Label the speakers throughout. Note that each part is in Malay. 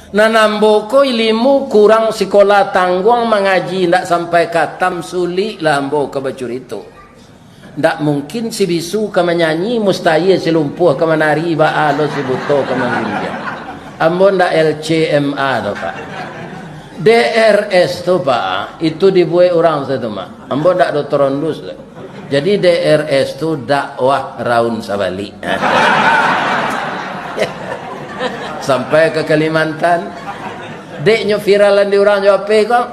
Speaker 1: Nambo ko ilmu kurang sekolah tanggung mengaji ndak sampai katam sulit lah ambo ke bacur itu. Ndak mungkin si bisu ke menyanyi mustahil si lumpuh ke menari ba alo si buto ke menginja. Ambo ndak LCMA tu Pak. DRS tu Pak itu dibuat orang satu mah. Ambo ndak doktor ondus. Jadi DRS tu dakwah raun sabali. Sampai ke Kalimantan, deknya viralan di orang jawab apa kok?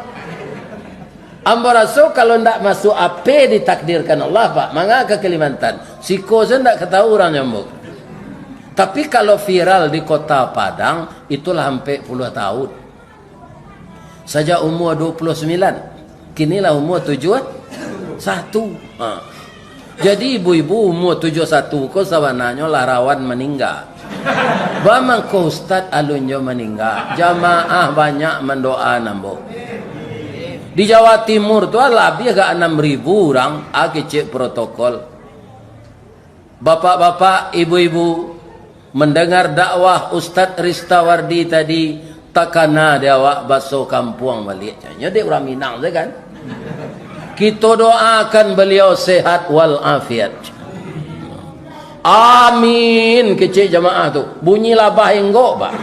Speaker 1: Ambo rasa kalau ndak masuk apa ditakdirkan Allah Pak, mangga ke Kalimantan. Siko saya ndak ketahui orang nyambuk. Tapi kalau viral di kota Padang, itulah hampir puluh tahun. Saja umur 29, kinilah umur 71. Jadi ibu-ibu umur 71 kok sawananya larawan meninggal. Bamang ko ustad alunyo meninggal. Jamaah banyak mendoa nambo. Di Jawa Timur tu lebih agak 6.000 orang cek protokol. Bapak-bapak, ibu-ibu mendengar dakwah Ustad Ristawardi tadi takana dia awak baso kampung balik. Nya dia orang Minang je kan. Kita doakan beliau sehat wal afiat. Amin kecil jamaah tu. Bunyi labah enggok Pak.